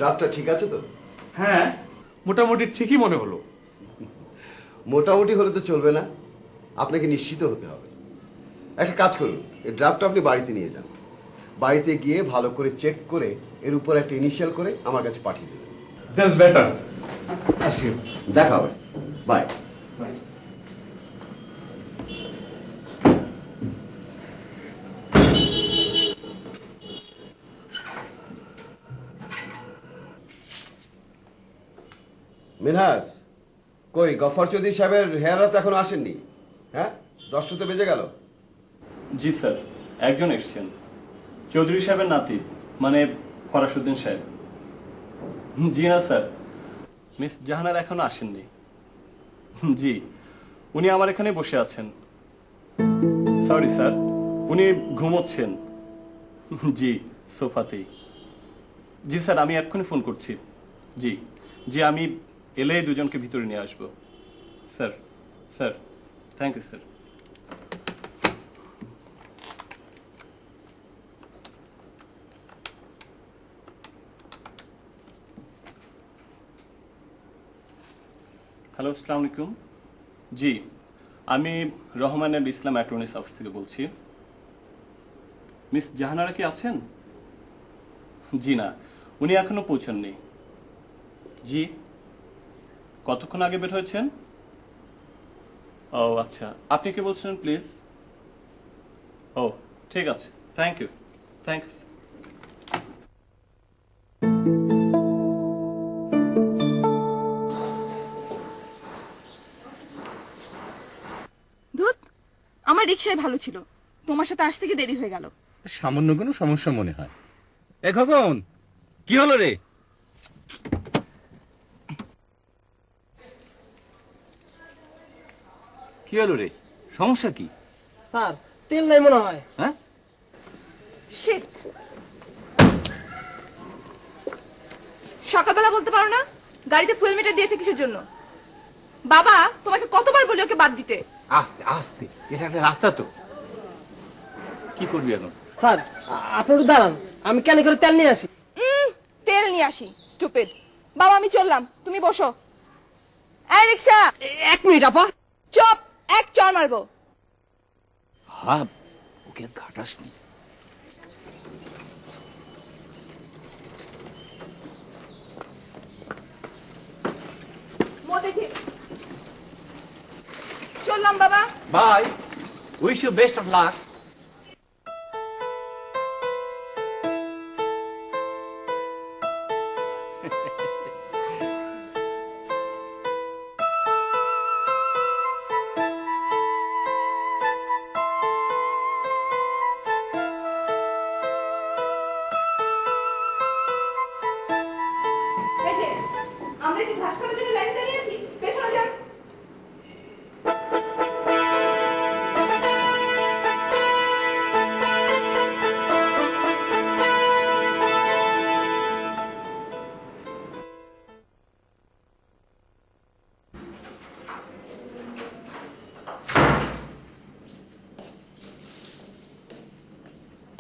ড্রাফটটা ঠিক আছে তো? হ্যাঁ, মোটামুটি ঠিকই মনে হলো। মোটামুটি হলে তো চলবে না, আপনাকে নিশ্চিত হতে হবে। একটা কাজ করুন, এই ড্রাফটটা আপনি বাড়িতে নিয়ে যান। বাড়িতে গিয়ে ভালো করে চেক করে এর উপর একটা ইনিশিয়াল করে আমার কাছে পাঠিয়ে দেবেন। That's better. আসি। দেখা হবে। বাই। মিনহাজ, কই গফর চৌধুরী সাহেবের হেয়াররা তো এখনো আসেননি? হ্যাঁ, 10টা তো বেজে গেল। জি স্যার, একজন এসছেন, চৌধুরী সাহেবের নাতি, মানে ফরাসউদ্দিন সাহেব। জি না স্যার, মিস জাহানারা এখনো আসেননি। জি, উনি আমার এখানে বসে আছেন। সরি স্যার, উনি ঘুমোচ্ছেন। জি, সোফাতেই। জি স্যার, আমি এক্ষুনি ফোন করছি। জি জি, আমি এলে দুজনকে ভিতরে নিয়ে আসবো। Sir, sir, thank you sir. Hello, আসসালামু আলাইকুম। জি, আমি রহমানের ইসলাম অ্যাটর্নিস অফিস থেকে বলছি। মিস জাহানারা কি আছেন? জি না, উনি এখনো পৌঁছাননি। জি, কতক্ষণ আগে বের হয়েছেন? ও আচ্ছা, আপনি কি বলছেন প্লিজ? ও ঠিক আছে, থ্যাংক ইউ, থ্যাংক ইউ। ধুত, আমার রিক্সায় ভালো ছিল, তোমার সাথে আসতে গিয়ে দেরি হয়ে গেল। সামান্য কোনো সমস্যা মনে হয়। এ খোকন, কি হলো রে? কি হলো রে, সমস্যা কি? স্যার, তেল নাই মনে হয়। হ্যাঁ, শিট, সকালবেলা বলতে পারো না গাড়িতে ফুয়েল মিটার দিয়েছে কিসের জন্য? বাবা তোমাকে কতবার বলি ওকে বাদ দিতে। আস্তে আস্তে, এটা একটা রাস্তা তো। কি করবি এখন? স্যার, আপনি একটু দাঁড়ান, আমি কেন করে তেল নিয়ে আসি। তেল নিয়ে আসি, স্টুপিড। বাবা আমি চললাম, তুমি বসো। এই রিক্সা, 1 মিনিট আপা। চুপ, এক চড় মারবো। ভাব, ওকে আর ঘাটাসনি। মোতে চললাম বাবা। Bye, wish you best of luck. এই যে, আমরা কি ঘাস কাটার জন্য লাইনে দাঁড়িয়ে আছি? পেছনে যান।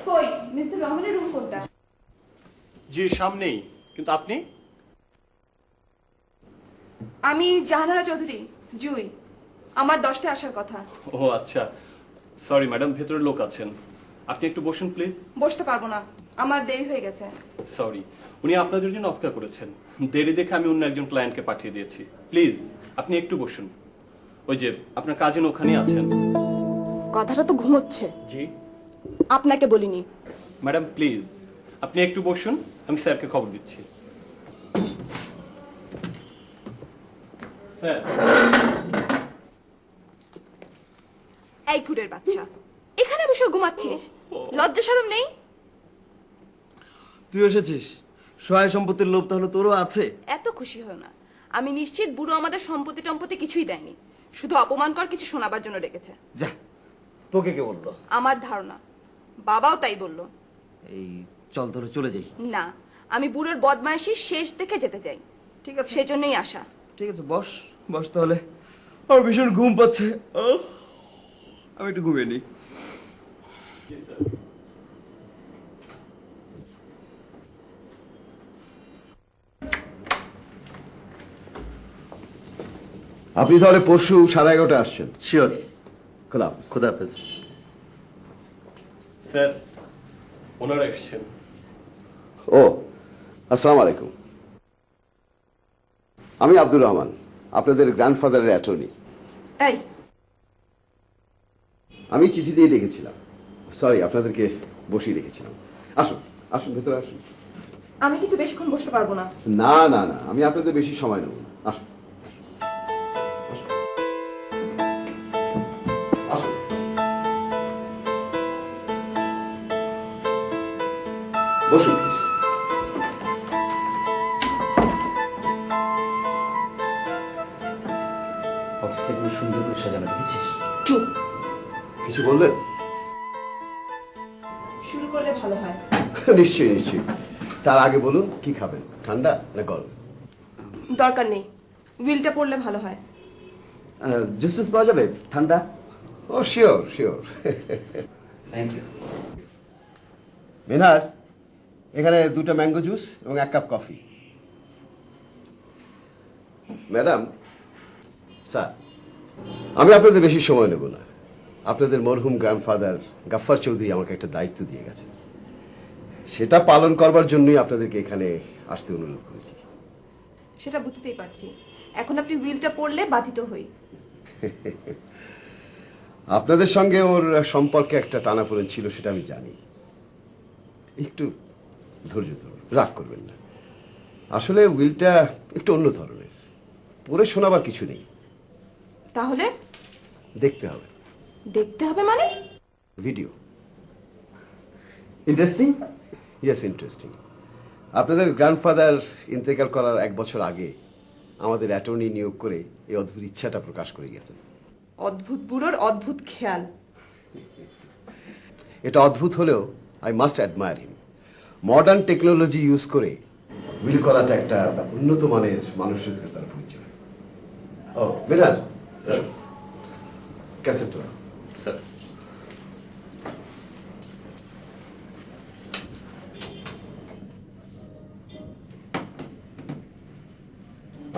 কই মিস্টার রহমানের রুম কোনটা? জি সামনেই, কিন্তু আপনি? আমি জাহানারা চৌধুরী, জুই। আমার 10টায় আসার কথা। ও আচ্ছা, সরি ম্যাডাম, ভেতরে লোক আছেন, আপনি একটু বসুন প্লিজ। বসতে পারবো না, আমার দেরি হয়ে গেছে। সরি, উনি আপনাদের জন্য অপেক্ষা করেছেন। দেরি দেখে আমি অন্য একজন ক্লায়েন্টকে পাঠিয়ে দিয়েছি। প্লিজ আপনি একটু বসুন, ওই যে আপনার কাজিন ওখানে আছেন। কথাটা তো ঘুমোচ্ছে। জি আপনাকে বলিনি। ম্যাডাম প্লিজ আপনি একটু বসুন, আমি স্যারকে খবর দিচ্ছি। স্যার। এই কুড়ের বাচ্চা, এখানে বসে ঘুমাচ্ছিস? লজ্জা শরম নেই? তুই এসেছিস, সহায় সম্পত্তির লোভ তাহলে তোরও আছে? এত খুশি হও না, আমি নিশ্চিত বুড়ো আমাদের সম্পত্তি টম্পত্তি কিছুই দেয়নি, শুধু অপমানকর কিছু শোনাবার জন্য ডেকেছে। যা, তোকে কে বললো? আমার ধারণা বাবাও তাই বলল। এই চল তোরে চলে যাই। না, আমি বুড়োর বদমাইশি শেষ দেখে যেতে চাই, ঠিক আছে, সেজন্যই আসা। ঠিক আছে, বস বস তাহলে। আমার ভীষণ ঘুম পাচ্ছে, আমি একটু ঘুমিয়ে নিই। আপনি তাহলে পরশু 11:30 আসছেন। শিওর। খোদা হাফেজ। খুদা হাফেজ। স্যার ওনারা এসছেন। ও, আসসালামু আলাইকুম। আমি আব্দুর রহমান, আপনাদের গ্র্যান্ডফাদারের অ্যাটর্নি। এই আমি চিঠি দিয়ে ডেকেছিলাম। সরি, আপনাদেরকে বসিয়ে রেখেছিলাম। আসুন আসুন, ভেতরে আসুন। আমি কিন্তু বেশিক্ষণ বসতে পারবো না। না না না, আমি আপনাদের বেশি সময় নেব না। আসুন আসুন। আসুন। বসুন প্লিজ। অফিসটা খুব সুন্দর করে সাজানো দেখেছিস? চুপ। কিছু বললেন? শুরু করলে ভালো হয়। নিশ্চয়ই নিশ্চয়ই। তার আগে বলুন, কি খাবেন, ঠান্ডা না গরম? দরকার নেই, উইলটা পড়লে ভালো হয়। জুস টুস পাওয়া যাবে ঠান্ডা? Oh sure sure. Thank you. Minhaj, এখানে 2টা ম্যাঙ্গো জুস এবং 1 কাপ কফি। ম্যাডাম, স্যার, আমি আপনাদের বেশি সময় নেব না। আপনাদের মরহুম গ্র্যান্ডফাদার গাফফার চৌধুরী আমাকে একটা দায়িত্ব দিয়ে গেছেন, সেটা পালন করবার জন্যই আপনাদেরকে এখানে আসতে অনুরোধ করেছি। সেটা বুঝতেই পারছি। এখন আপনি উইলটা পড়লে বাধিত হই। আপনাদের সঙ্গে ওর সম্পর্কে একটা টানাপোড়েন ছিল, সেটা আমি জানি। একটু ধৈর্য ধরুন, রাগ করবেন না। আসলে উইলটা একটু অন্য ধরনের, পড়ে শোনাবার কিছু নেই। তাহলে দেখতে হবে। দেখতে হবে মানে? ভিডিও। ইন্টারেস্টিং। Yes, interesting. আপনাদের গ্র্যান্ডফাদার ইন্তেকাল করার 1 বছর আগে আমাদের অ্যাটর্নি নিয়োগ করে এই অদ্ভুত ইচ্ছাটা প্রকাশ করে গেছেন। অদ্ভুত বুড়োর অদ্ভুত খেয়াল। এটা অদ্ভুত হলেও I must admire him. Modern technology use করে উইল করাটা একটা উন্নত মানের মানসিকতার পরিচয়। ও মিরাজ, স্যার। ক্যাসেটটা। স্যার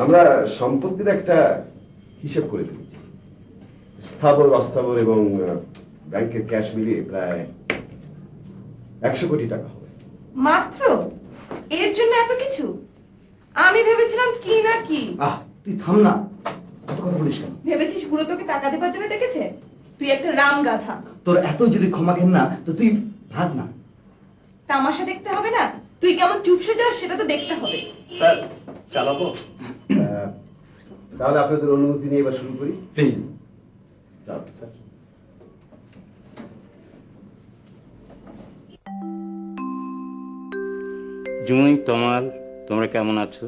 আমরা সম্পত্তির একটা হিসেব করে ফেলেছি। স্থাবর, অস্থাবর এবং ব্যাংকের ক্যাশ মিলিয়ে প্রায় 100 কোটি টাকা হবে। মাত্র এর জন্য এত কিছু? আমি ভেবেছিলাম কি না কি। তুই থাম না, কত কথা বলিস কেন? ভেবেছিস বুড়ো তোকে টাকা দেবার জন্য ডেকেছে? তুই একটা রাম গাধা। তোর এত যদি ক্ষমা ঘেন না তো তুই ভাগ না। তামাশা দেখতে হবে না? তুই কেমন চুপসে যাস সেটা তো দেখতে হবে। স্যার চালাবো? তাহলে আপনাদের অনুমতি নিয়ে এবার শুরু করি। প্লিজ। যাও স্যার। জুঁই, তমাল, তোমরা কেমন আছো?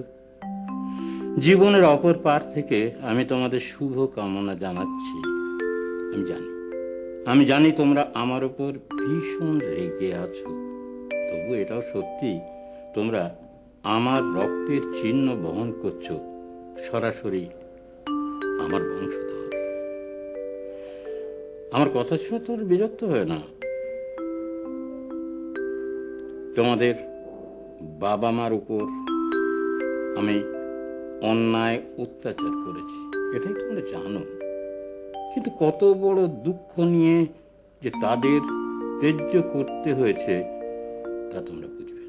জীবনের অপর পার থেকে আমি তোমাদের শুভ কামনা জানাচ্ছি। আমি জানি তোমরা আমার উপর ভীষণ রেগে আছো, তবু এটাও সত্যি তোমরা আমার রক্তের চিহ্ন বহন করছো, সরাসরি আমার বংশধর। আমার কথা শুনে তোমরা বিরক্ত হয় না। তোমাদের বাবা মার উপর আমি অন্যায় অত্যাচার করেছি, এটাই তোমরা জানো। কিন্তু কত বড় দুঃখ নিয়ে যে তাদের ত্যায্য করতে হয়েছে তা তোমরা বুঝবে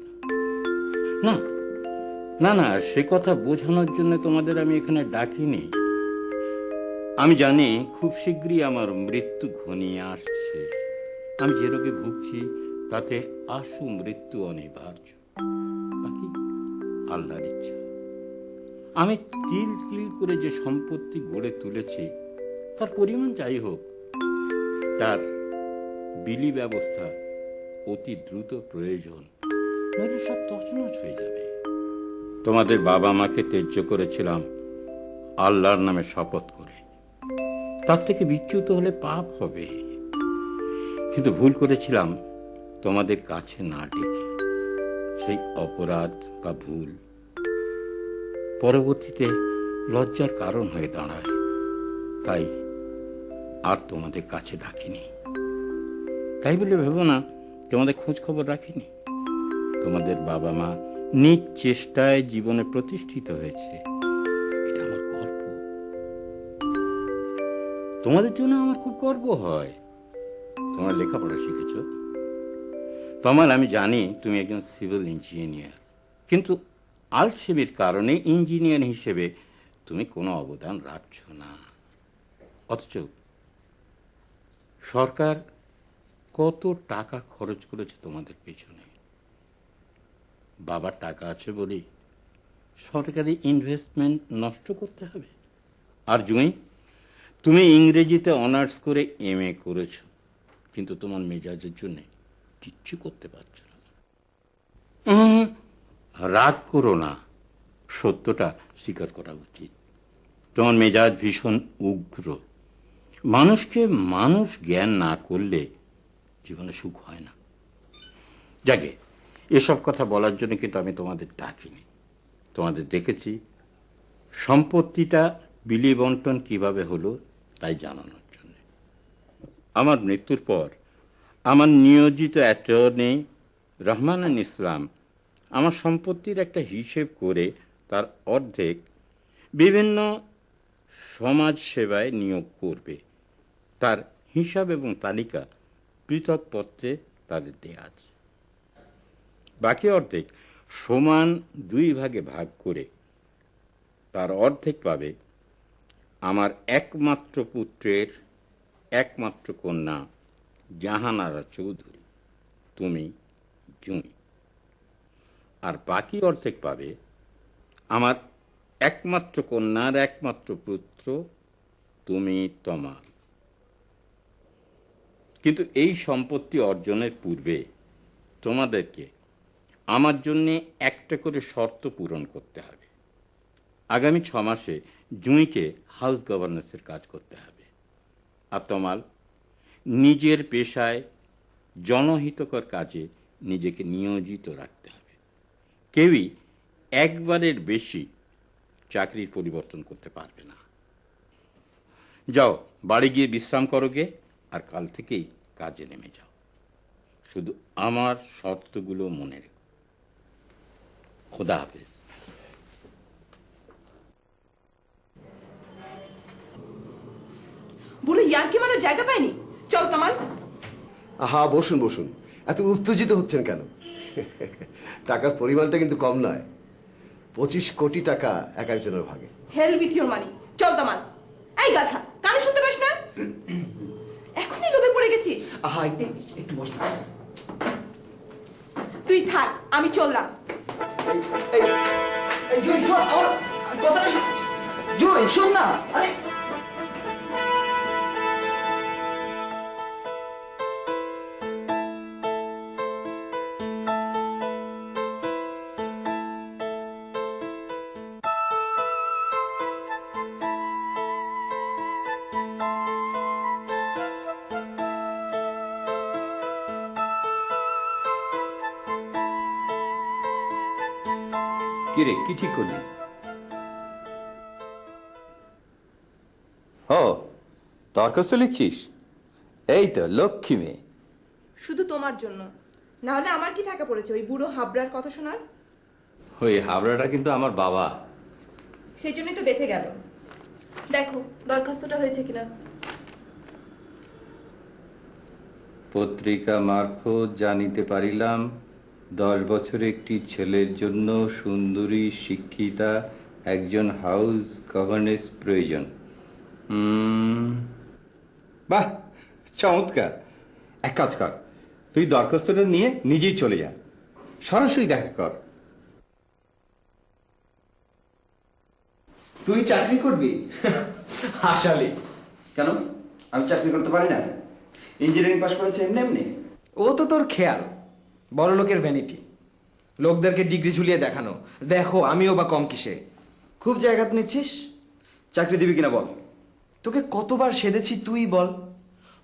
না। না না, সে কথা বোঝানোর জন্য তোমাদের আমি এখানে ডাকিনি। আমি জানি খুব শীঘ্রই আমার মৃত্যু ঘনিয়ে আসছে। আমি যে রোগে ভুগছি তাতে আশু মৃত্যু অনিবার্য, বাকি আল্লাহর ইচ্ছা। আমি তিল তিল করে যে সম্পত্তি গড়ে তুলেছি তার পরিমাণ যাই হোক, তার বিলি ব্যবস্থা অতি দ্রুত প্রয়োজন, নইলে সব তছনছ হয়ে যাবে। তোমাদের বাবা মাকে ত্যায্য করেছিলাম আল্লাহর নামে শপথ করে, তার থেকে বিচ্যুত হলে পাপ হবে। কিন্তু ভুল করেছিলাম তোমাদের কাছে না ডেকে। সেই অপরাধ বা ভুল পরবর্তীতে লজ্জার কারণ হয়ে দাঁড়ায়, তাই আর তোমাদের কাছে ডাকিনি। তাই বলে ভেবো না তোমাদের খোঁজ খবর রাখিনি। তোমাদের বাবা মা নিজ চেষ্টায় জীবনে প্রতিষ্ঠিত হয়েছে, এটা আমার গর্ব। তোমাদের জন্য আমার খুব গর্ব হয়। তোমরা লেখাপড়া শিখেছ। তমাল, আমি জানি তুমি একজন সিভিল ইঞ্জিনিয়ার, কিন্তু আলসেমির কারণে ইঞ্জিনিয়ার হিসেবে তুমি কোনো অবদান রাখছ না। অথচ সরকার কত টাকা খরচ করেছে তোমাদের পেছনে। বাবার টাকা আছে বলি সরকারি ইনভেস্টমেন্ট নষ্ট করতে হবে? আর জুঁই, তুমি ইংরেজিতে অনার্স করে MA করেছ, কিন্তু তোমার মেজাজের জন্য কিচ্ছু করতে পারছো না। রাগ করো না, সত্যটা স্বীকার করা উচিত। তোমার মেজাজ ভীষণ উগ্র। মানুষকে মানুষ জ্ঞান না করলে জীবনে সুখ হয় না। যাকে এসব কথা বলার জন্য কিন্তু আমি তোমাদের ডাকিনি। তোমাদের দেখেছি সম্পত্তিটা বিলি বন্টন কিভাবে হলো তাই জানানোর জন্য। আমার মৃত্যুর পর আমার নিয়োজিত অ্যাটর্নি রহমানুল ইসলাম আমার সম্পত্তির একটা হিসেব করে তার অর্ধেক বিভিন্ন সমাজ সেবায় নিয়োগ করবে। তার হিসাব এবং তালিকা পৃথক পত্রে তাদের দেয়া আছে। বাকি অর্ধেক সমান 2 ভাগে ভাগ করে তার অর্ধেক পাবে আমার একমাত্র পুত্রের একমাত্র কন্যা জাহানারা চৌধুরী, তুমি জুঁই। আর বাকি অর্ধেক পাবে আমার একমাত্র কন্যার একমাত্র পুত্র, তুমি তমাল। কিন্তু এই সম্পত্তি অর্জনের পূর্বে তোমাদেরকে আমার জন্য একটা করে শর্ত পূরণ করতে হবে। আগামী 6 মাসে জুঁইকে হাউস গভর্নেন্সের কাজ করতে হবে। আর তমাল, নিজের পেশায় জনহিতকর কাজে নিজেকে নিয়োজিত রাখতে হবে। কেউই একবারের বেশি চাকরির পরিবর্তন করতে পারবে না। যাও, বাড়ি গিয়ে বিশ্রাম করো গে, আর কাল থেকেই কাজে নেমে যাও। শুধু আমার শর্তগুলো মনে রেখো। খোদা হাফেজ। বুড়ো ইয়ার্কি মারার জায়গা পায়নি। চল তমাল। আহা, বসুন বসুন, এত উত্তেজিত হচ্ছেন কেন? টাকার পরিমাণটা কিন্তু কম নয়। 25 কোটি টাকা এক একজনের ভাগে। Hell with your money. চল তমাল। এই গাধা, কানে শুনতে পাস না? এখনই লোভে পড়ে গেছিস? আহা, একটু বস না। তুই থাক, আমি চললাম। জয়, শোন আমার কথাটা শোন। জয়, শোন না। আরে কিরে, কি ঠিক করলি? ও, দরখাস্ত লিখছিস? এই তো লক্ষ্মী মেয়ে। শুধু তোমার জন্য, না হলে আমার কি টাকা পড়েছে ওই বুড়ো হাবড়ার কথা শোনার? ওই হাবড়াটা কিন্তু আমার বাবা। সেই জন্যই তো বেঁচে গেল। দেখো দরখাস্তটা হয়েছে কিনা। পত্রিকা মারফত জানিতে পারিলাম 10 বছরের একটি ছেলের জন্য সুন্দরী শিক্ষিতা একজন হাউস গভর্নেন্স প্রয়োজন। বাহ, চমৎকার। এক কাজ কর, তুই দরখাস্তটা নিয়ে নিজেই চলে যা, সরাসরি দেখা কর। তুই চাকরি করবি? হাসালি। কেন, আমি চাকরি করতে পারি না? ইঞ্জিনিয়ারিং পাস করেছে এমনি এমনি? ও তো তোর খেয়াল, বড় লোকের ভ্যানিটি। লোকদেরকে ডিগ্রি ঝুলিয়ে দেখানো, দেখো আমিও বা কম কিসে। খুব জায়গা নিচ্ছিস, চাকরি দিবি কিনা বল। তোকে কতবার সেধেছি তুই বল।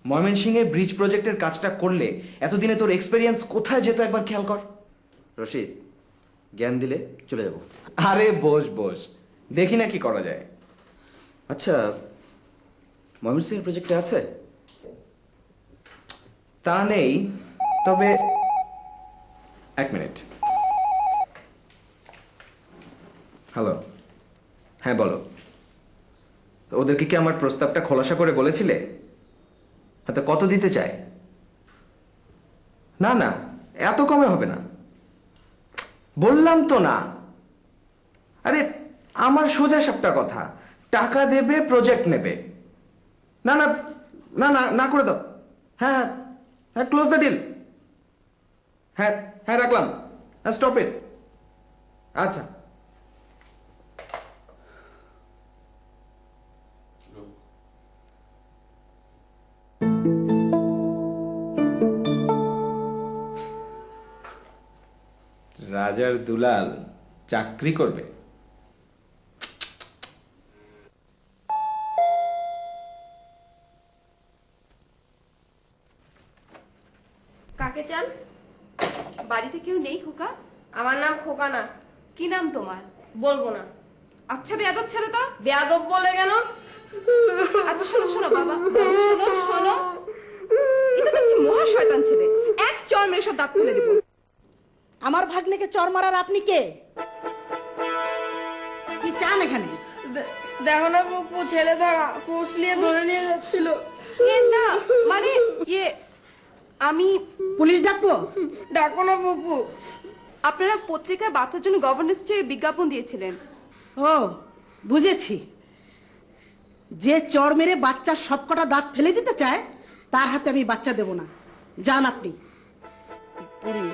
ময়মনসিংহের ব্রিজ প্রজেক্টের কাজটা করলে এতদিনে তোর এক্সপেরিয়েন্স কোথায় যেত একবার খেয়াল কর। রশিদ, জ্ঞান দিলে চলে যাব। আরে বস বস, দেখি না কি করা যায়। আচ্ছা, ময়মনসিংহের প্রজেক্টে আছে? তা নেই, তবে 1 মিনিট। হ্যালো, হ্যাঁ বলো। তো ওদেরকে কি আমার প্রস্তাবটা খোলাসা করে বলেছিলে? হয়তো কত দিতে চায়? না না, এত কমে হবে না। বললাম তো না। আরে আমার সোজা সাপটা কথা, টাকা দেবে, প্রজেক্ট নেবে। না না না না, না করে দাও। হ্যাঁ হ্যাঁ, ক্লোজ দ্য ডিল। হ্যাঁ হ্যাঁ, রাখলাম। হ্যাঁ, স্টপ ইট। আচ্ছা। রাজার দুলাল চাকরি করবে? কাকে চান? বাড়িতে কেউ নেই খোকা? আমার নাম খোকা না। কি নাম তোমার? বলবো না। আচ্ছা বেয়াদব ছেলে তো। বেয়াদব বলে কেন? আচ্ছা শোনো শোনো বাবা, বাবা, শোনো শোনো, এটা দেখছি মহা শয়তান ছেলে। এক চর মেরে সব দাঁত ফেলে দেবো। আমার ভাগ্নেকে চর মারার আপনি কে? কি চান এখানে? দেখো না পপু, ছেলে ধরা ফুসলিয়ে ধরে নিয়ে যাচ্ছিল। এ না মানে ইয়ে, আমি পুলিশ ডাকবো? ডাকো না পপু। আপনারা পত্রিকায় বাচ্চার জন্য গভর্নেন্স চেয়ে বিজ্ঞাপন দিয়েছিলেন। ও বুঝেছি, যে চর মেরে বাচ্চার সবকটা দাঁত ফেলে দিতে চায় তার হাতে আমি বাচ্চা দেব না। যান আপনি। বুড়ি,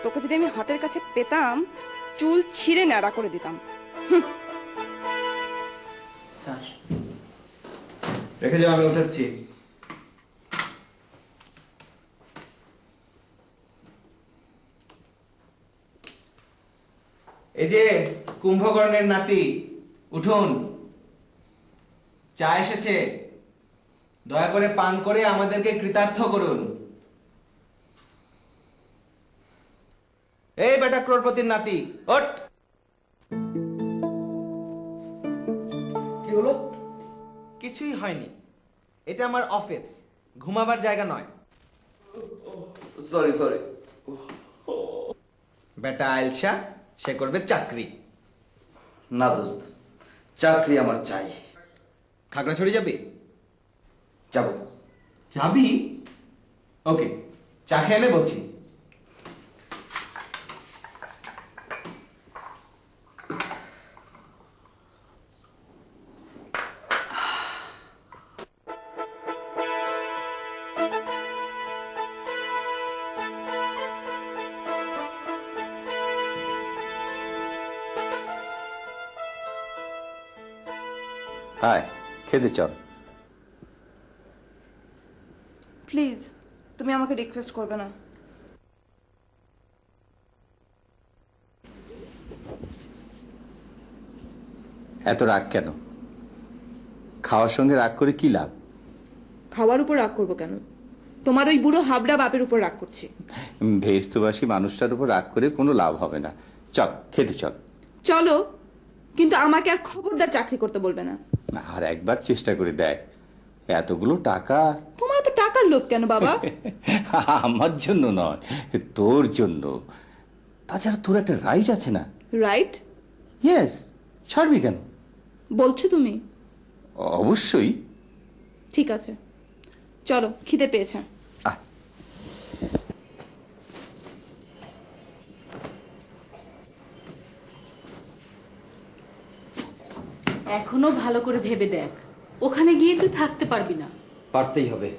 তোকে যদি আমি হাতের কাছে পেতাম চুল ছিঁড়ে ন্যাড়া করে দিতাম। স্যার রেখে যাও, আমি উঠাচ্ছি। এই যে কুম্ভকর্ণের নাতি, উঠুন, চা এসেছে, দয়া করে পান করে আমাদেরকে কৃতার্থ করুন। এই বেটা ক্রোড়পতির নাতি, ওঠ। কি হলো? কিছুই হয়নি, এটা আমার অফিস, ঘুমাবার জায়গা নয়। Sorry sorry. বেটা আয়েলশা, সে করবে চাকরি। না দোস্ত, চাকরি আমার চাই। খাগড়াছড়ি যাবি? যাব। যাবি? ওকে, চা খেয়ে নে বলছি। আয় খেতে চল। প্লিজ তুমি আমাকে রিকোয়েস্ট করবে না। এত রাগ কেন? খাওয়ার সঙ্গে রাগ করে কি লাভ? খাওয়ার উপর রাগ করবো কেন? তোমার ওই বুড়ো হাবড়া বাপের উপর রাগ করছি। ভেস্তবাসী মানুষটার উপর রাগ করে কোনো লাভ হবে না। চল খেতে চল। চলো, কিন্তু আমাকে আর খবরদার চাকরি করতে বলবে না। আর একবার চেষ্টা করে দেখ, এতগুলো টাকা। তোমার তো টাকার লোভ কেন বাবা? আমার জন্য নয়, তোর জন্য। তাছাড়া তোর একটা রাইট আছে না? রাইট? ইয়েস। ছাড়বি কেন বলছো তুমি? অবশ্যই। ঠিক আছে, চলো, খিদে পেয়েছে। এখনো ভালো করে ভেবে দেখ, ওখানে গিয়ে তুই থাকতে পারবি না। পারতেই হবে।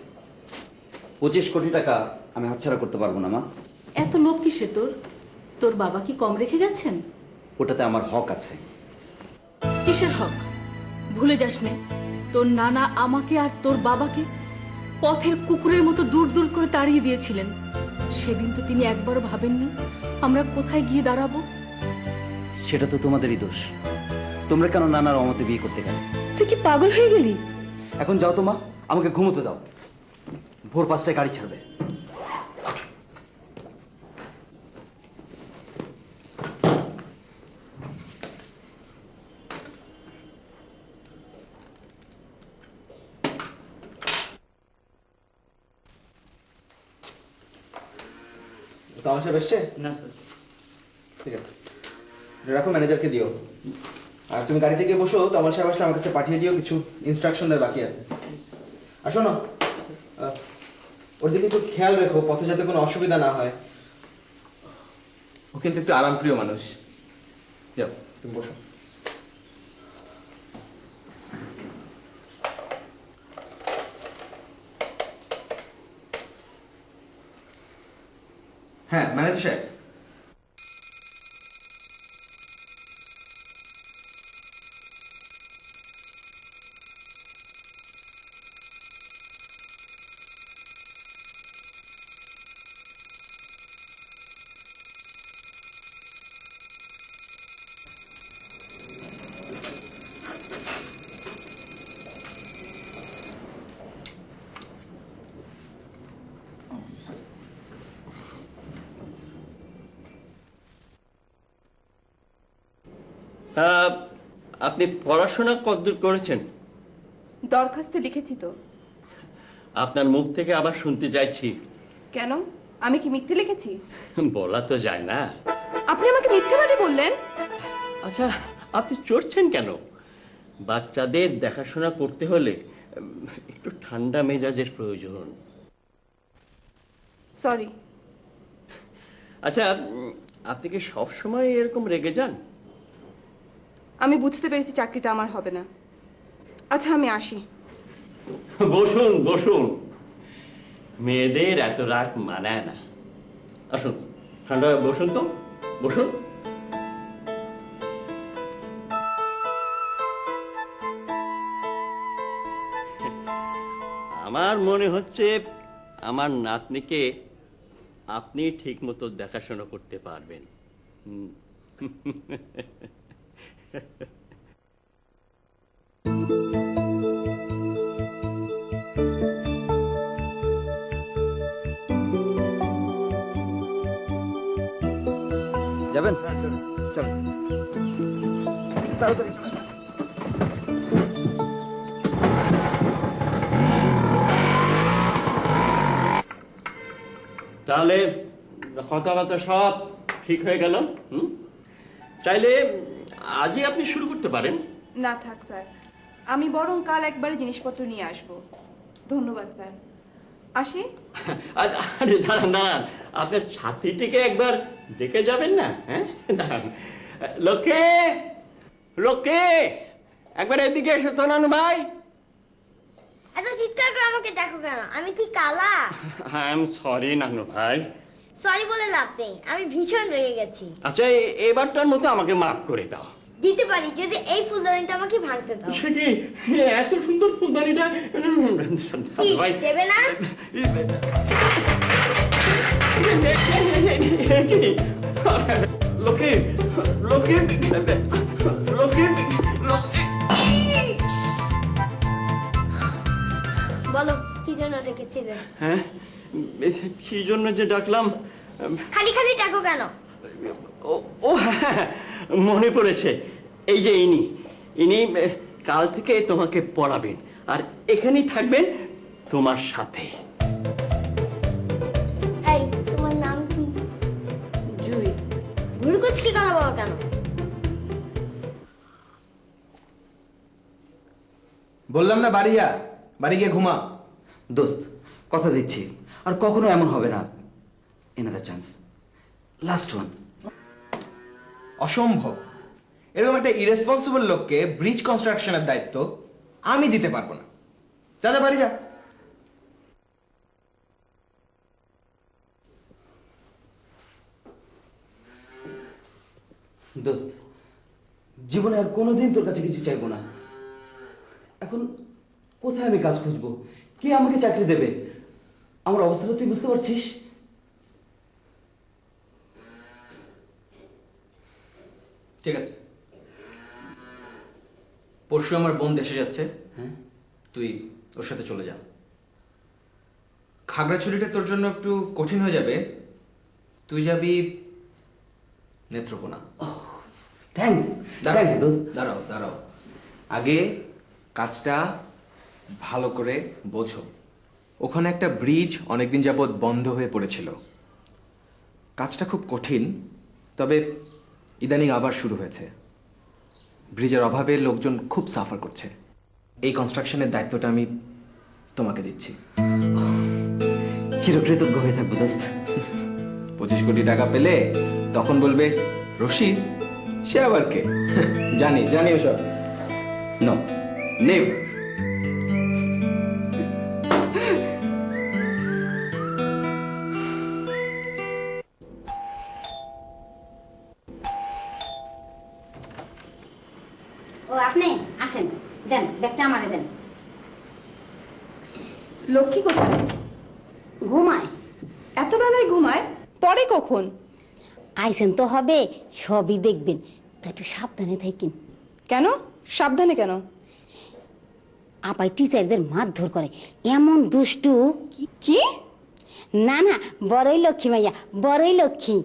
25 কোটি টাকা আমি হাতছাড়া করতে পারবো না মা। এত লোভ কিসে তোর? তোর বাবা কি কম রেখে গেছেন? ওটাতে আমার হক আছে। কিসের হক? ভুলে যাস নে, তোর নানা আমাকে আর তোর বাবাকে পথের কুকুরের মতো দূর দূর করে তাড়িয়ে দিয়েছিলেন। সেদিন তো তিনি একবারও ভাবেননি আমরা কোথায় গিয়ে দাঁড়াবো। সেটা তো তোমাদেরই দোষ। তোমরা কেন নানার অমতে বিয়ে করতে গেলে? তুই কি পাগল হয়ে গেলি? এখন যাও তো মা, আমাকে ঘুমোতে দাও। ভোর 5টায় গাড়ি ছাড়বে। তামাশা বেসছে? না স্যার। ঠিক আছে, রাখো, ম্যানেজারকে দিও। আর তুমি গাড়িতে গিয়ে বসো, তমাল সাহেব আসলে আমার কাছে পাঠিয়ে দিও, কিছু ইনস্ট্রাকশন দেওয়ার বাকি আছে। আর শোনো, ওর দিকে একটু খেয়াল রেখো, পথে যাতে কোনো অসুবিধা না হয়। ও কিন্তু একটু আরামপ্রিয় মানুষ। যাও তুমি বসো। হ্যাঁ ম্যানেজার সাহেব, আপনি পড়াশোনা কতদূর করেছেন? দরখাস্ত লিখেছি তো। আপনার মুখ থেকে আবার শুনতে চাইছি। কেন, আমি কি মিথ্যে লিখেছি? বলা তো যায় না। আপনি আমাকে মিথ্যেবাদী বললেন। আচ্ছা, আপনি চড়ছেন কেন? বাচ্চাদের দেখাশোনা করতে হলে একটু ঠান্ডা মেজাজের প্রয়োজন। সরি। আচ্ছা, আপনি কি সবসময় এরকম রেগে যান? আমি বুঝতে পেরেছি চাকরিটা আমার হবে না। আচ্ছা আমি আসি। বসুন বসুন, মেয়েদের এত রাগ মানায় না। আসুন, ঠান্ডা বসুন তো, বসুন। আমার মনে হচ্ছে আমার নাতনিকে আপনি ঠিক মতো দেখাশোনা করতে পারবেন। যাবেন? চলো তাড়াতাড়ি। তাহলে কথাবার্তা সব ঠিক হয়ে গেল। চাইলে আজই আপনি শুরু করতে পারেন। না থাক স্যার, আমি বরং কাল একবারে জিনিসপত্র নিয়ে আসব। ধন্যবাদ স্যার, আসি। আরে দাঁড়ান দাঁড়ান, আপনার ছাত্রীটিকে একবার দেখে যাবেন না? হ্যাঁ দাঁড়ান। লোকে লোকে একবার এদিকে এসো তো নানু ভাই। এত চিৎকার করে আমাকে দেখো কেন? আমি কি কালা? আই এম সরি নানু ভাই। সরি বলে লাভ নেই, আমি ভীষণ রেগে গেছি। আচ্ছা, এবারটার মতো আমাকে মাফ করে দাও। দিতে পারি যদি এই ফুলদানিটা আমাকে ভাঙতে দাও। সে কি এত সুন্দর ফুলদানিটা কি ভাই দেবে না? লোকে লোকে লোকে বলো কি জন্য ডেকেছিলে? হ্যাঁ, কি জন্য যে ডাকলাম? খালি খালি ডাকো কেন? ও হ্যাঁ, মনে পড়েছে। এই যে ইনি ইনি কাল থেকে তোমাকে পড়াবেন আর এখানেই থাকবেন তোমার সাথে। এই তোমার নাম কি? জুই। ভুরকুচকি কথা বলো কেন? বললাম না বাড়ি যা, বাড়ি গিয়ে ঘুমা। দোস্ত কথা দিচ্ছি আর কখনো এমন হবে না। Another chance, last one. অসম্ভব, এরকম একটা ইরেসপন্সিবল লোককে ব্রিজ কনস্ট্রাকশনের দায়িত্ব আমি দিতে পারবো না। যা যা বাড়ি যা। দোস্ত জীবনে আর কোনোদিন তোর কাছে কিছু চাইবো না। এখন কোথায় আমি কাজ খুঁজবো? কে আমাকে চাকরি দেবে? আমার অবস্থাটা তুই বুঝতে পারছিস? ঠিক আছে, পরশু আমার বোন দেশে যাচ্ছে। হ্যাঁ, তুই ওর সাথে চলে যা। খাগড়াছড়িটা তোর জন্য একটু কঠিন হয়ে যাবে, তুই যাবি নেত্রকোনা। থ্যাঙ্কস থ্যাঙ্কস দোস্ত। দাঁড়াও দাঁড়াও, আগে কাজটা ভালো করে বোঝো। ওখানে একটা ব্রিজ অনেকদিন যাবৎ বন্ধ হয়ে পড়েছিল। কাজটা খুব কঠিন, তবে ইদানিং আবার শুরু হয়েছে। ব্রিজের অভাবে লোকজন খুব সাফার করছে। এই কনস্ট্রাকশনের দায়িত্বটা আমি তোমাকে দিচ্ছি। চিরকৃতজ্ঞ হয়ে থাকবো দোস্ত। 25 কোটি টাকা পেলে তখন বলবে রশিদ সে আবার কে? জানি জানি ওসব। No, never. ও আপনি আসেন, দেন ব্যাগটা আমারে দেন। লক্ষ্মী কোথায়? ঘুমায়। এত বেলায় ঘুমায়? পরে কখন? আইসেন তো হবে, সবই দেখবেন, তো একটু সাবধানে থাকেন। কেন সাবধানে কেন? আপাই টিচারদের মারধর করে, এমন দুষ্টু। কি? না না, বড়ই লক্ষ্মী মাইয়া, বড়ই লক্ষ্মী।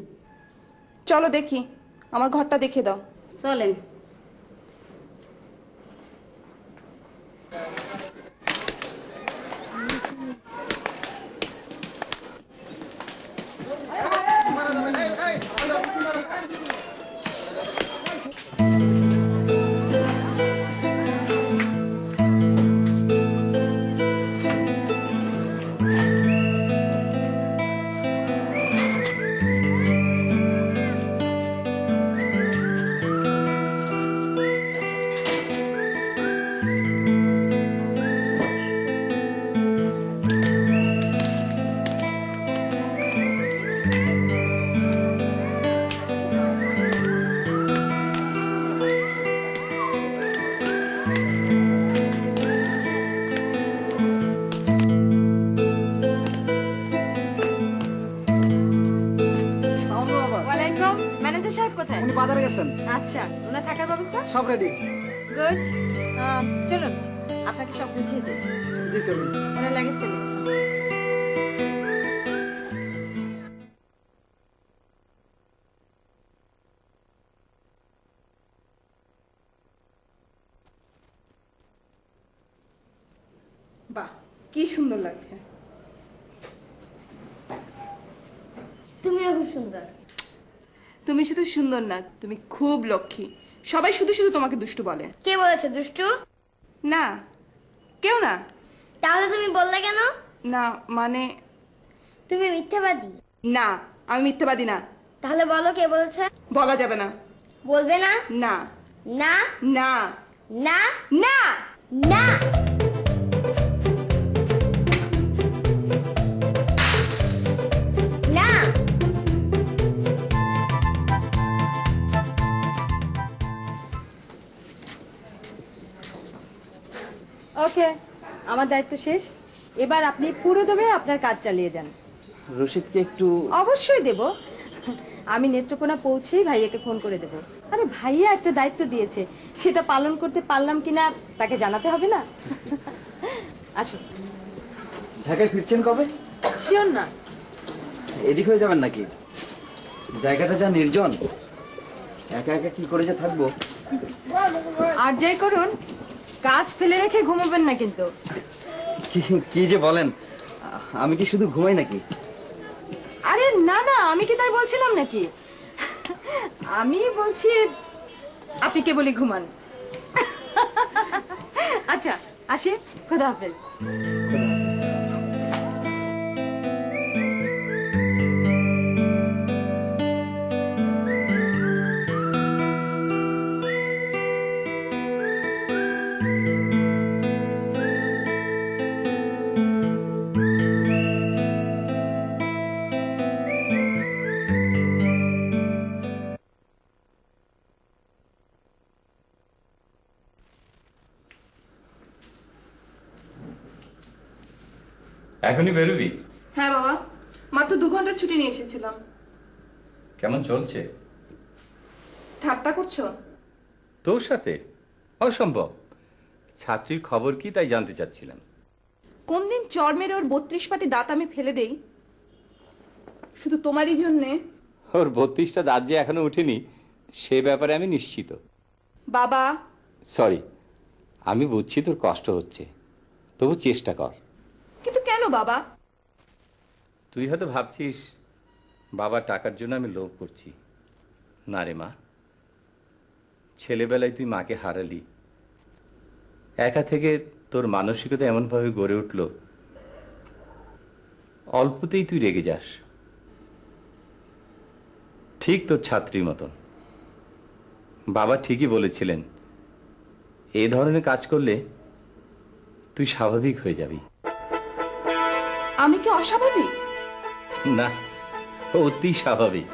চলো দেখি, আমার ঘরটা দেখে দাও। চলেন। ওয়ালাইকুম। ম্যানেজার সাহেব কোথায়? উনি বাজারে গেছেন। আচ্ছা, ওনার থাকার ব্যবস্থা? সব রেডি। গুড। চলুন, আপনাকে সব বুঝিয়ে দিই। জি চলুন। ওনার লাগেজটা নিন। বাহ, কি সুন্দর লাগছে। তুমিও খুব সুন্দর। তুমি শুধু সুন্দর না, তুমি খুব লক্ষ্মী। সবাই শুধু শুধু তোমাকে দুষ্টু বলে। কে বলেছে দুষ্টু? না, কেউ না। তাহলে তুমি বললে কেন? না মানে, তুমি মিথ্যাবাদী। না আমি মিথ্যাবাদী না। তাহলে বলো কে বলেছে? বলা যাবে না। বলবে না? না না না না না না। না। ওকে, আমার দায়িত্ব শেষ। এবার আপনি পুরোদমে আপনার কাজ চালিয়ে যান। রশিদকে একটু অবশ্যই দেব। আমি নেত্রকোনা পৌঁছেই ভাইয়াকে ফোন করে দেব। আরে ভাইয়া একটা দায়িত্ব দিয়েছে, সেটা পালন করতে পারলাম কিনা তাকে জানাতে হবে না? আসুন। ঢাকায় ফিরছেন কবে? শিওর না। এদিক হয়ে যাবেন নাকি? জায়গাটা যা নির্জন, একা একা কি করে যে থাকবো। আর যাই করুন, কাজ ফেলে রেখে ঘুমাবেন না কিন্তু। কি যে বলেন, আমি কি শুধু ঘুমাই নাকি? আরে না না, আমি কি তাই বলছিলাম নাকি? আমি বলছি আপনি কেবলই ঘুমান। আচ্ছা আসি, খোদা হাফেজ। এখনই বেরোবি? হ্যাঁ বাবা, মাত্র 2 ঘন্টার ছুটি নিয়ে এসেছিলাম। কেমন চলছে? ঠাট্টা করছো? তোর সাথে? অসম্ভব। ছাত্রীর খবর কি তাই জানতে চাচ্ছিলাম। কোন দিন চর মেরে ওর 32 পাটি দাঁত আমি ফেলে দেই শুধু তোমারই জন্যে। ওর 32টা দাঁত যে এখনো উঠেনি সে ব্যাপারে আমি নিশ্চিত। বাবা সরি, আমি বুঝছি তোর কষ্ট হচ্ছে, তবু চেষ্টা কর। কিন্তু কেন বাবা? তুই হয়তো ভাবছিস বাবার টাকার জন্য আমি লোভ করছি। না রে মা, ছেলেবেলায় তুই মাকে হারালি, একা থেকে তোর মানসিকতা এমনভাবে গড়ে উঠল, অল্পতেই তুই রেগে যাস, ঠিক তোর ছাত্রীর মতন। বাবা ঠিকই বলেছিলেন, এ ধরনের কাজ করলে তুই স্বাভাবিক হয়ে যাবি। আমি কি অস্বাভাবিক? না, অতি স্বাভাবিক।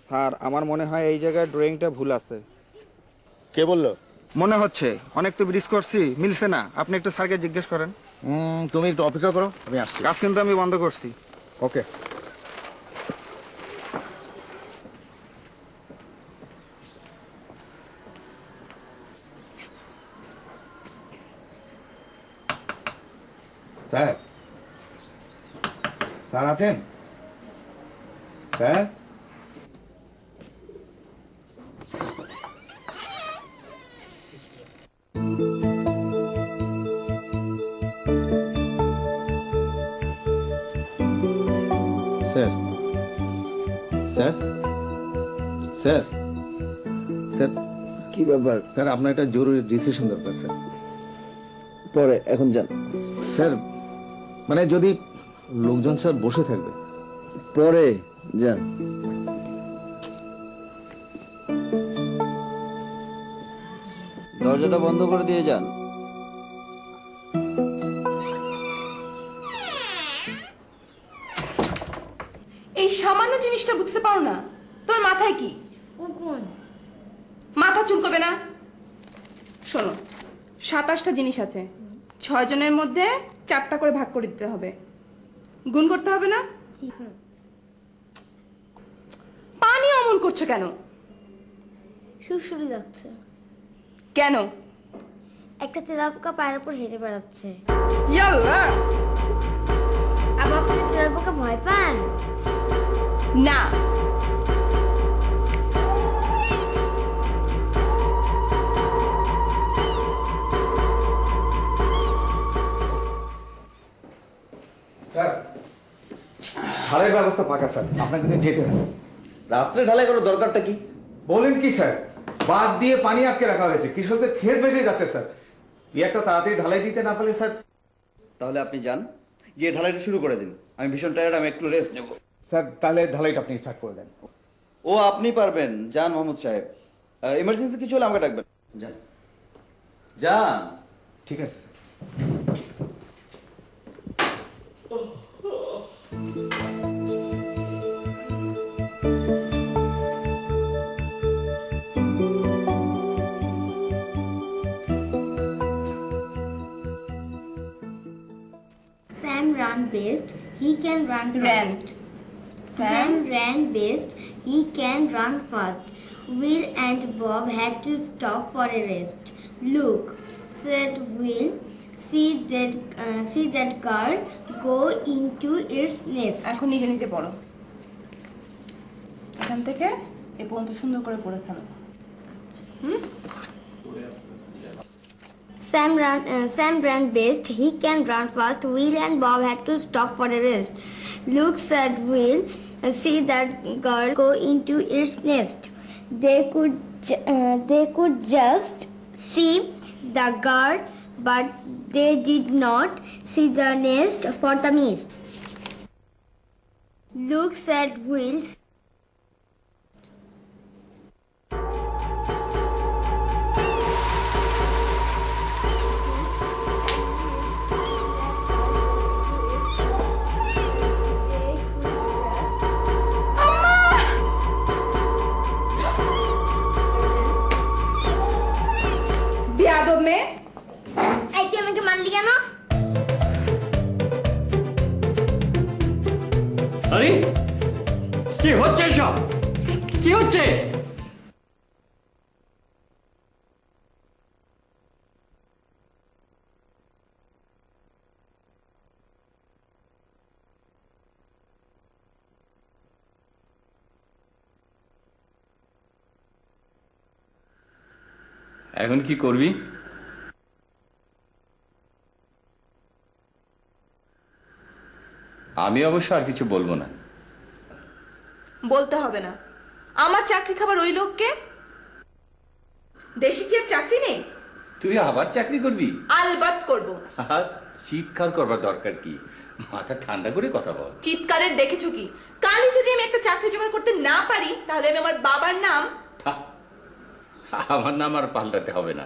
স্যার, আমার মনে হয় এই জায়গায় ড্রয়িংটা ভুল আছে। কে বললো? মনে হচ্ছে, অনেক তো ব্রিজ করছি, মিলছে না। আপনি একটু স্যারকে জিজ্ঞেস করেন। তুমি একটু অপেক্ষা করো, আমি আসছি। কাজ কিন্তু আমি বন্ধ করছি। ওকে। স্যার, স্যার আছেন? Sir, sir, sir, sir, sir, কি ব্যাপার? স্যার আপনার একটা জরুরি ডিসিশন দরকার স্যার। পরে, এখন যান। স্যার মানে যদি লোকজন স্যার বসে থাকবে। পরে যান। দরজাটা বন্ধ করে দিয়ে যান। এই সামান্য জিনিসটা বুঝতে পারো না? তোর মাথায় কি? উকুন। মাথা চুলকবে না? শোনো, 27টা জিনিস আছে, 6 জনের মধ্যে 4টা করে ভাগ করে দিতে হবে। গুণ করতে হবে না? পানি অমন করছো কেন? সুরসুরি যাচ্ছে। কেন? একটা তেলাপোকা পায়ের উপর হেঁটে বেড়াচ্ছে। ইয়াল্লা! আবার আপনি তেলাপোকা ভয় পান? না। স্যার, ঢালাই ব্যবস্থা পাকা স্যার, আপনাকে কিন্তু যেতে হবে। রাত্রে ঢালাই করার দরকারটা কি? বলেন কি স্যার? বাদ দিয়ে পানি আটকে রাখা হয়েছে, কৃষকদের ক্ষেত ভেসে যাচ্ছে স্যার। একটা তাড়াতাড়ি ঢালাই দিতে না পারলে স্যার। তাহলে আপনি যান, গিয়ে ঢালাইটা শুরু করে দিন। আমি ভীষণ টায়ার্ড, আমি একটু রেস্ট নেব। স্যার তাহলে ঢালাইটা আপনি স্টার্ট করে দেন। ও আপনি পারবেন, যান মোহাম্মদ সাহেব। এমার্জেন্সি কিছু হলে আমাকে ডাকবেন। যান যান। ঠিক আছে। Sam ran best, he can run Ran. fast. Sam ran best, he can run fast. Will and Bob had to stop for a rest. Look, said Will, see that girl go into its nest. এখন নিজে নিজে পড়ো, এখান থেকে এ পর্যন্ত সুন্দর করে পড়ে ফেলো। Sam ran best, he can run fast. Will and Bob had to stop for a rest. Look, said Will, see that girl go into its nest. They could just see the girl, but they did not see the nest for the mist. Look, said Will. বেয়াদব মেয়ে! এই তুই আমাকে মারলি কেন? আরে কি হচ্ছে সব? কি হচ্ছে? এখন কি করবি? আমি অবশ্য আর কিছু বলবো না। বলতে হবে না। আমার চাকরি খাবার ওই লোককে। দেশে কি আর চাকরি নেই? তুই আবার চাকরি করবি? আলবাত করব। আর চিৎকার করবার দরকার কি? মাথা ঠান্ডা করে কথা বল। চিৎকারের দেখেছো কি? কালই যদি আমি একটা চাকরি জোগাড় করতে না পারি তাহলে আমি আমার বাবার নাম। আমার নাম আর পাল্টাতে হবে না।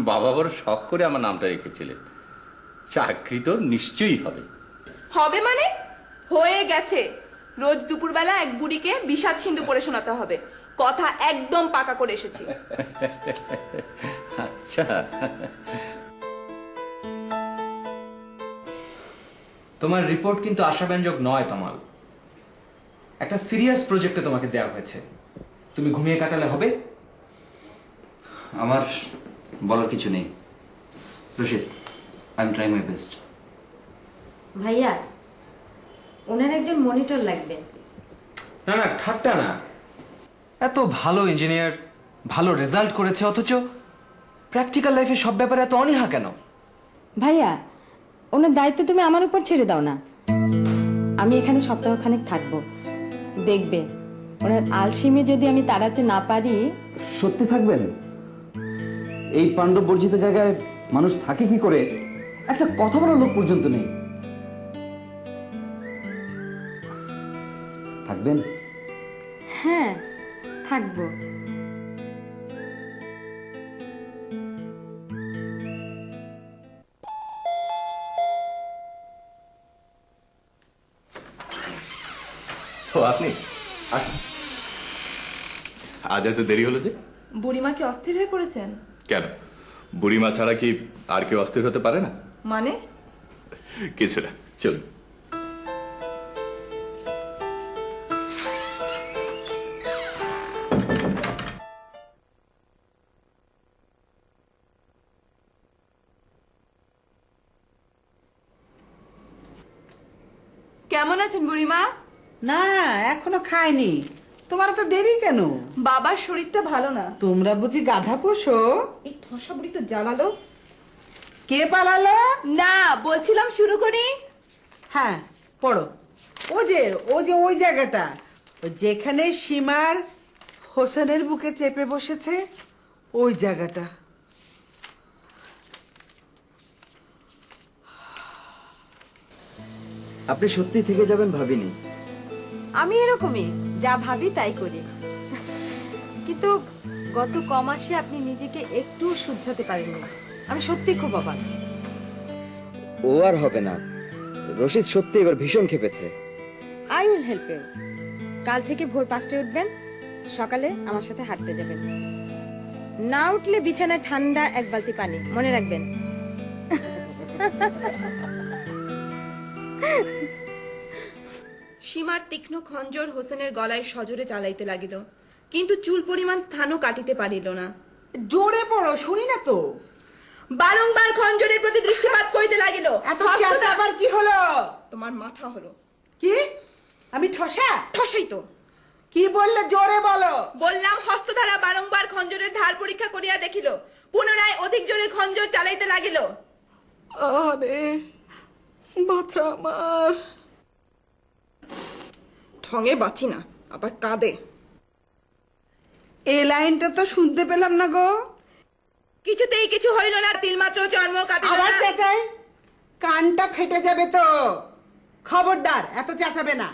বাবা বড় শখ করে আমার নামটা রেখেছিলেন। চাকরি তো নিশ্চয়ই হবে। হবে মানে? হয়ে গেছে। রোজ দুপুরবেলা এক বুড়িকে বিষাদ সিন্ধু পড়ে শোনাতে হবে। কথা একদম পাকা করে এসেছি। আচ্ছা, তোমার রিপোর্ট কিন্তু আশাব্যঞ্জক নয় তমাল। একটা সিরিয়াস প্রজেক্টে তোমাকে দেওয়া হয়েছে, তুমি ঘুমিয়ে কাটালে হবে? আমার বলার কিছু নেই Rashid, I am trying my best. ভাইয়া, ওনার একজন মনিটর লাগবে। না না, ঠাট্টা না। এত ভালো ইঞ্জিনিয়ার, ভালো রেজাল্ট করেছে, অথচ প্র্যাকটিক্যাল লাইফে সব ব্যাপারে এত অনীহা কেন? ভাইয়া, ওনার দায়িত্ব তুমি আমার উপর ছেড়ে দাও না। আমি এখানে সপ্তাহখানেক থাকবো, দেখবে ওনার আলসেমি যদি আমি তাড়াতে না পারি। সত্যি থাকবেন? এই পাণ্ডব বর্জিত জায়গায় মানুষ থাকে কি করে? একটা কথা বলার লোক পর্যন্ত নেই। থাকবেন? হ্যাঁ, থাকবো। ও আপনি আসুন। আজ এত দেরি হলো যে? বুড়িমা কি অস্থির হয়ে পড়েছেন? কেন, বুড়িমা ছাড়া কি আর কেউ অস্থির হতে পারে না? মানে? কিছু না, চলুন। কেমন আছেন বুড়িমা? না, এখনো খাইনি। তোমার তো দেরি কেন? বাবার শরীরটা ভালো না। তোমরা বুঝি গাধা পোষো? এই ঠসা বুড়ি তো জ্বালালো। কে পালালো? না, বলছিলাম শুরু করি। হ্যাঁ, পড়ো। ওই জায়গাটা, যেখানে সীমার হোসেনের বুকে চেপে বসেছে, ওই জায়গাটা। আপনি সত্যি থেকে যাবেন ভাবিনি। আমি এরকমই, যা ভাবি তাই করি। কিন্তু গত কমাসে আপনি নিজেকে একটু শুধরাতে পারেননি। আমি সত্যি খুব অবাক। ও আর হবে না। রশিদ সত্যি এবার ভীষণ খেপেছে। I will help you. কাল থেকে ভোর 5টায় উঠবেন, সকালে আমার সাথে হাঁটতে যাবেন। না উঠলে বিছানায় ঠান্ডা এক বালতি পানি, মনে রাখবেন। সীমার তীক্ষ্ণ খঞ্জর হোসেনের গলায় সজোরে চালাইতে লাগিল, কিন্তু চুল পরিমাণ স্থানও কাটিতে পারিল না। জোরে পড়ো, শুনি না তো। বারংবার খঞ্জরের প্রতি দৃষ্টিপাত করিতে লাগিল। এত চেঁচাবার কি হলো? তোমার মাথা হলো। কি? আমি ঠসা? ঠসাই তো। কি বললে? জোরে বলো। বললাম হস্তধারা বারংবার খঞ্জরের ধার পরীক্ষা করিয়া দেখিল, পুনরায় অধিক জোরে খঞ্জর চালাইতে লাগিল। আরে বাচ্চা আমার। ঠঙে বাঁচি না, আবার কাঁদে। এই লাইনটা তো শুনতে পেলাম না গো। কিছুতেই কিছু হইল না, তিলমাত্র চর্ম কাটিল আবার না। চেঁচাই, কানটা ফেটে যাবে তো। খবরদার, এত চেঁচাবে না।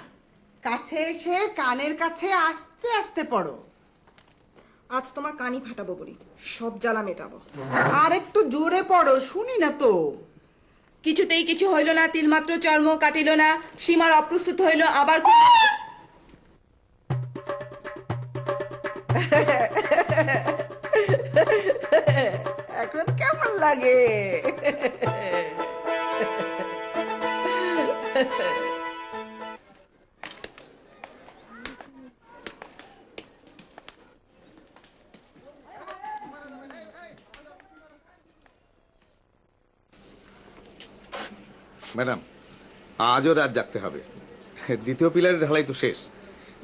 কাছে এসে কানের কাছে আস্তে আস্তে পড়ো। আজ তোমার কানি ফাটাবো বলি, সব জ্বালা মেটাবো। আর একটু জোরে পড়ো, শুনি না তো। কিছুতেই কিছু হইল না, তিলমাত্র চর্ম কাটিল না। সীমার অপ্রস্তুত হইল, আবার এখন কেমন লাগে? ম্যাডাম, আজও রাত জাগতে হবে। দ্বিতীয় পিলারের ঢালাই তো শেষ।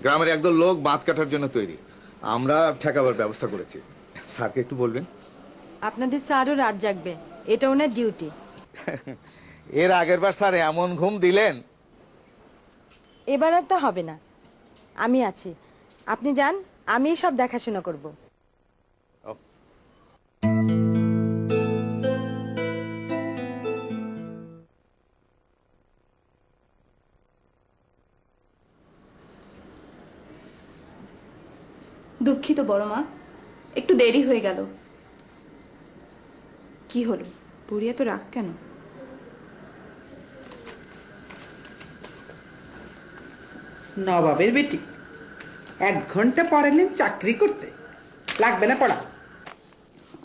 গ্রামের একদল লোক বাঁধ কাটার জন্য তৈরি। আমরা ঠেকাবার ব্যবস্থা করেছি। স্যারকে একটু বলবেন। আপনাদের স্যারও রাত জাগবে, এটা ওনার ডিউটি। এর আগের বার স্যার এমন ঘুম দিলেন। এবার আর তা হবে না, আমি আছি। আপনি যান, আমি সব দেখাশোনা করব। দুঃখিত বড় মা, একটু দেরি হয়ে গেল। কি হলো, বুড়ি এত রাগ কেন? নবাবের বেটি 1 ঘন্টা পর এলেন চাকরি করতে, লাগবে না পড়া?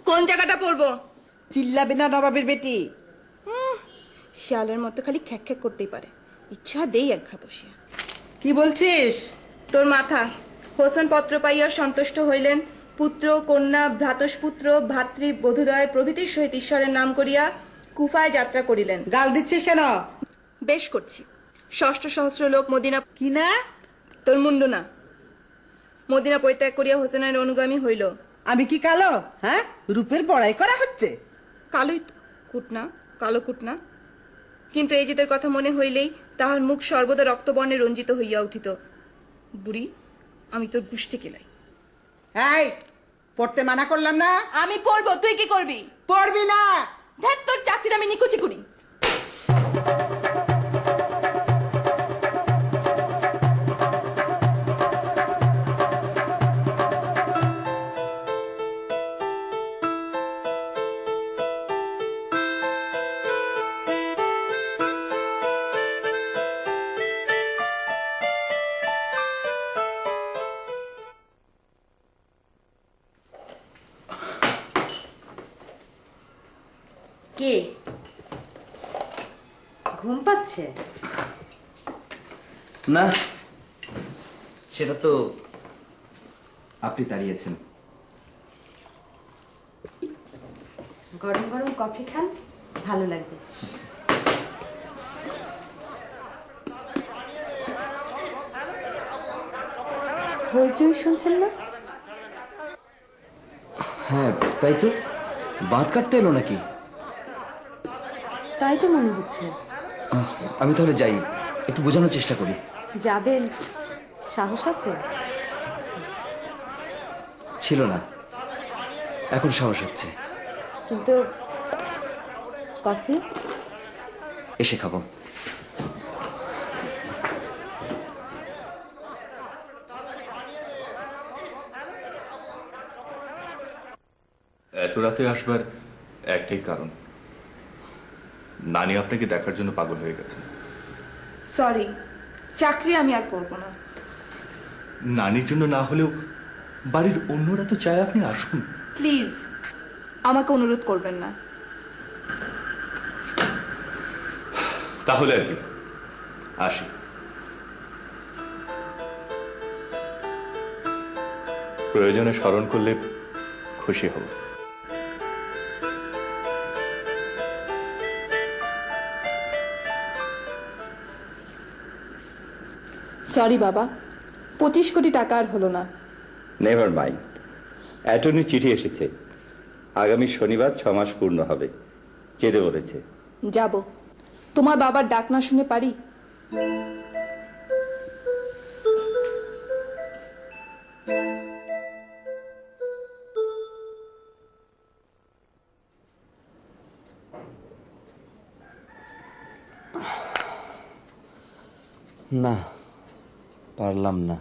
কোন জায়গাটা পড়বো? চিল্লাবে না নবাবের বেটি। শিয়ালের মতো খালি খ্যাক খ্যাক করতেই পারে, ইচ্ছা দেই এক ঘা বসিয়া। কি বলছিস? তোর মাথা। হোসেন পত্র পাইয়া সন্তুষ্ট হইলেন, পুত্র কন্যা ভ্রাতস্পুত্র ভাতৃ বধূদয় প্রভৃতির সহিত ঈশ্বরের নাম করিয়া কুফায় যাত্রা করিলেন। গাল দিচ্ছিস কেন? বেশ করছি। 6 সহস্র লোক মদিনা। কি না? তোর মুন্ডু না। মদিনা পরিত্যাগ করিয়া হোসেনের অনুগামী হইল। আমি কি কালো? হ্যাঁ, রূপের বড়াই করা হচ্ছে। কালোই তো, কুটনা, কালো কুটনা। কিন্তু এই জিতের কথা মনে হইলেই তাহার মুখ সর্বদা রক্তবর্ণে রঞ্জিত হইয়া উঠিত। বুড়ি, আমি তোর গুষ্টি কেলাই। এই, পড়তে মানা করলাম না? আমি পড়বো, তুই কি করবি? পড়বি না? দেখ, তোর চাকরিটা আমি নিকুচি করি। কে ঘুম পাচ্ছে? না, সেটা তো আপনি তাড়িয়েছেন। গরম গরম কফি খান, ভালো লাগবে। হইচই শুনছেন না? হ্যাঁ, তাই তো। বাঁধ কাটতে এলো নাকি? তাই তো মনে হচ্ছে। আমি তাহলে যাই, একটু বোঝানোর চেষ্টা করি। যাবেন? সাহস আছে? ছিল না, এখন সাহস হচ্ছে। কিন্তু কফি এসে খাবো। এত রাতে আসবার একটাই কারণ, নানি আপনাকে দেখার জন্য পাগল হয়ে গেছে। সরি, চাকরি আমি আর করবো না। নানির জন্য না হলেও বাড়ির অন্যরা তো চায় আপনি আসুন। প্লিজ, আমাকে অনুরোধ করবেন না। তাহলে আর কি, আসি। প্রয়োজনে স্মরণ করলে খুশি হব। সরি বাবা, 25 কোটি টাকা আর হলো না। নেভার মাইন্ড, অ্যাটর্নি চিঠি এসেছে, আগামী শনিবার 6 মাস পূর্ণ হবে, যেতে বলেছে। যাব। তোমার বাবার ডাক না শুনে পারি? না, পারলাম না।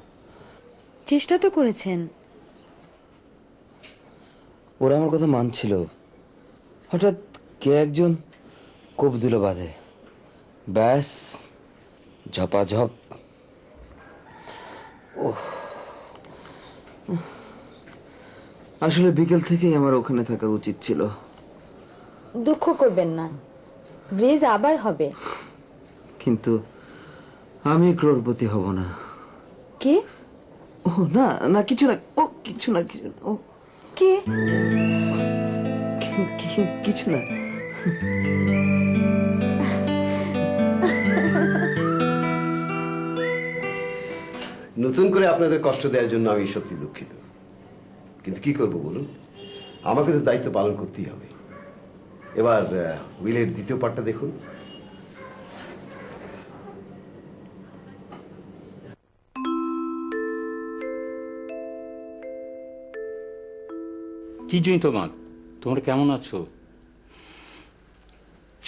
চেষ্টা তো করেছেন। ওরা আমার কথা মানছিল, হঠাৎ কে একজন কোপ দিল বাঁধে, ব্যাস ঝপাঝপ। আসলে বিকেল থেকেই আমার ওখানে থাকা উচিত ছিল। দুঃখ করবেন না, ব্রিজ আবার হবে। কিন্তু আমি ক্রোড়পতি হব না। কি? ও না না, কিছু না। ও কিছু না, কিছু না। ও কি? কিছু না। নতুন করে আপনাদের কষ্ট দেওয়ার জন্য আমি সত্যি দুঃখিত, কিন্তু কি করব বলুন, আমাকে তো দায়িত্ব পালন করতেই হবে। এবার উইলের দ্বিতীয় পার্টটা দেখুন। কি জন্য তোমরা কেমন আছো?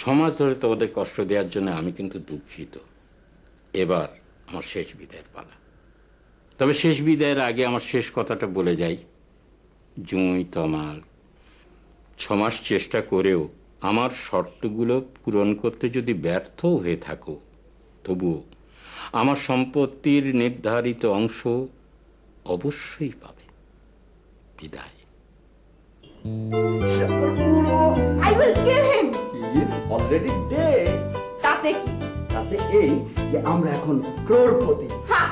6 মাস ধরে তোমাদের কষ্ট দেওয়ার জন্য আমি কিন্তু দুঃখিত। এবার আমার শেষ বিদায়ের পালা। তবে শেষ বিদায়ের আগে আমার শেষ কথাটা বলে যাই। জুঁই তমাল, 6 মাস চেষ্টা করেও আমার শর্তগুলো পূরণ করতে যদি ব্যর্থ হয়ে থাকো, তবুও আমার সম্পত্তির নির্ধারিত অংশ অবশ্যই পাবে। বিদায়। I will kill him. He is already dead. তাতে কি? তাতে এই যে আমরা এখন ক্রোড়পতি। হা